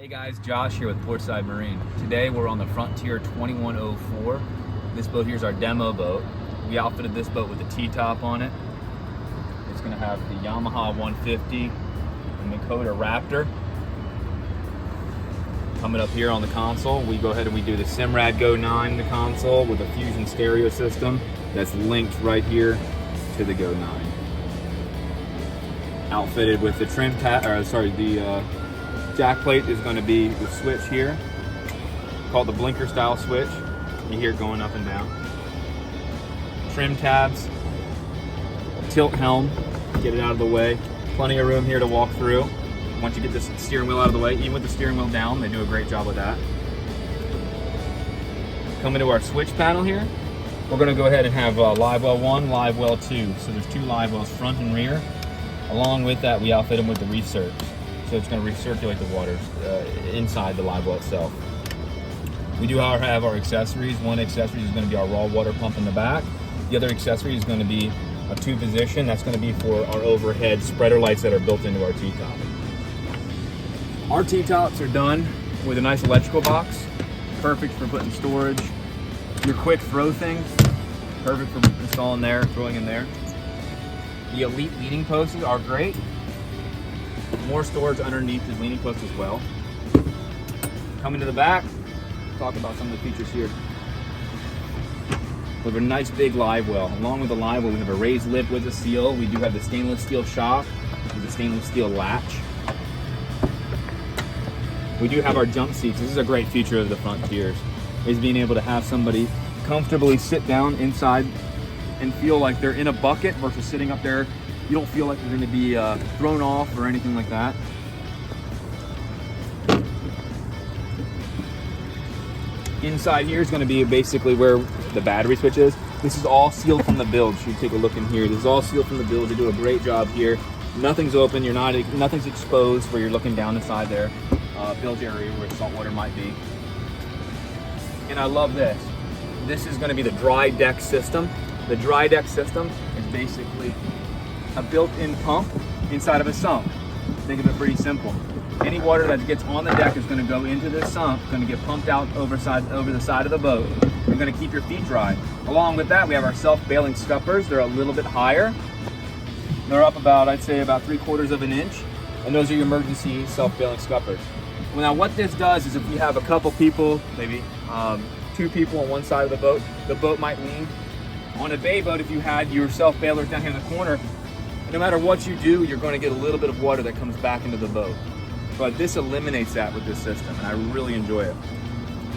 Hey guys, Josh here with Portside Marine. Today we're on the Frontier 2104. This boat here is our demo boat. We outfitted this boat with a T-top on it. It's going to have the Yamaha 150 and the Dakota Raptor. Coming up here on the console, we go ahead and we do the Simrad Go 9 in the console with a Fusion stereo system that's linked right here to the Go 9. Outfitted with the the jack plate is going to be the switch here, called the blinker style switch. You hear it going up and down. Trim tabs, tilt helm, get it out of the way. Plenty of room here to walk through. Once you get this steering wheel out of the way, even with the steering wheel down, they do a great job with that. Coming to our switch panel here, we're going to go ahead and have live well 1, live well 2. So there's 2 live wells, front and rear. Along with that, we outfit them with the recirc. So it's going to recirculate the waters inside the live well itself. We do have our accessories. One accessory is going to be our raw water pump in the back. The other accessory is going to be a 2 position. That's going to be for our overhead spreader lights that are built into our T-top. Our T-tops are done with a nice electrical box. Perfect for putting storage. Your quick throw things. Perfect for installing there, throwing in there. The Elite leaning posts are great. More storage underneath the leaning post as well. Coming to the back, talk about some of the features here. We have a nice big live well. Along with the live well, we have a raised lip with a seal. We do have the stainless steel shock with the stainless steel latch. We do have our jump seats. This is a great feature of the Frontiers, is being able to have somebody comfortably sit down inside and feel like they're in a bucket versus sitting up there. You don't feel like you're going to be thrown off or anything like that. Inside here is going to be basically where the battery switch is. This is all sealed from the bilge. You take a look in here. This is all sealed from the bilge. They do a great job here. Nothing's open. Nothing's exposed where you're looking down inside there. Bilge area where salt water might be. And I love this. This is going to be the dry deck system. The dry deck system is basically a built-in pump inside of a sump. Think of it pretty simple. Any water that gets on the deck is going to go into this sump, going to get pumped out over the side of the boat. You're going to keep your feet dry. Along with that, we have our self-bailing scuppers. They're a little bit higher. They're up about, I'd say, about 3/4 of an inch. And those are your emergency self-bailing scuppers. Well, now what this does is if you have a couple people, maybe 2 people on one side of the boat might lean. On a bay boat, if you had your self-bailers down here in the corner, no matter what you do, you're going to get a little bit of water that comes back into the boat. But this eliminates that with this system, and I really enjoy it.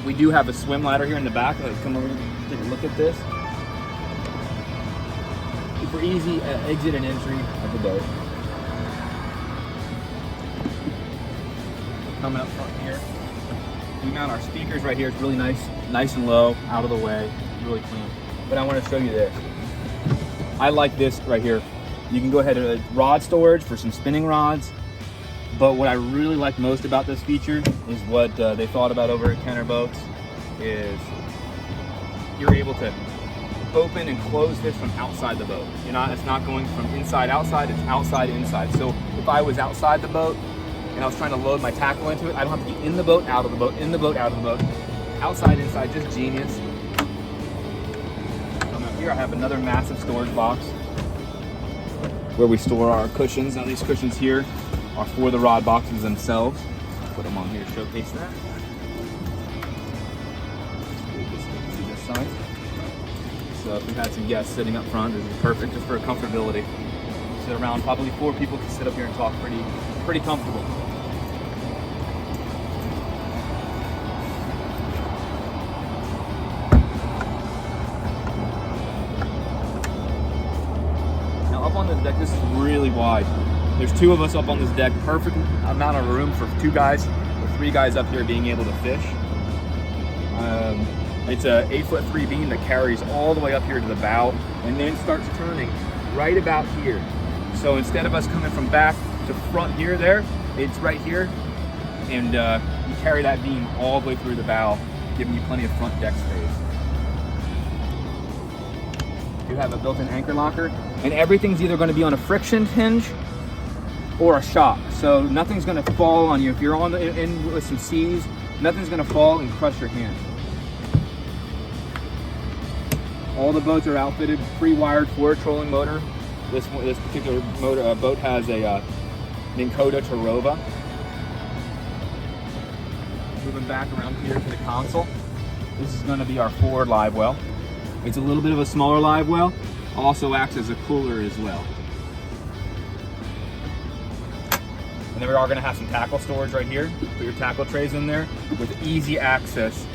We do have a swim ladder here in the back. Let's come over and take a look at this. For easy exit and entry of the boat. Coming up front here, we mount our speakers right here. It's really nice and low, out of the way, really clean. But I want to show you this. I like this right here. You can go ahead and rod storage for some spinning rods. But what I really like most about this feature is what they thought about over at Kenner Boats is you're able to open and close this from outside the boat. It's not going from inside outside, it's outside inside. So if I was outside the boat and I was trying to load my tackle into it, I don't have to get in the boat, out of the boat, in the boat, out of the boat. Outside, inside, just genius. Here I have another massive storage box where we store our cushions. Now these cushions here are for the rod boxes themselves. Put them on here to showcase that. See this side. So if we had some guests sitting up front, this is perfect just for comfortability. Sit around, probably 4 people can sit up here and talk pretty comfortable. Up on this deck, this is really wide. There's 2 of us up on this deck, perfect amount of room for 2 guys or 3 guys up here being able to fish. It's a 8'3" beam that carries all the way up here to the bow and then starts turning right about here. So instead of us coming from back to front here, it's right here, and you carry that beam all the way through the bow, giving you plenty of front deck space. You have a built-in anchor locker, and everything's either going to be on a friction hinge or a shock. So nothing's gonna fall on you. If you're on in with some seas, nothing's gonna fall and crush your hand. All the boats are outfitted, pre-wired forward trolling motor. This particular motor boat has a Minn-Kota Tarova. Moving back around here to the console. This is going to be our forward live well. It's a little bit of a smaller live well. Also acts as a cooler as well. And then we are going to have some tackle storage right here. Put your tackle trays in there with easy access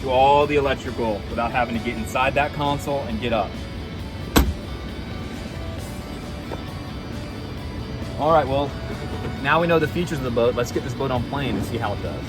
to all the electrical without having to get inside that console and get up. All right, well, now we know the features of the boat. Let's get this boat on plane and see how it does.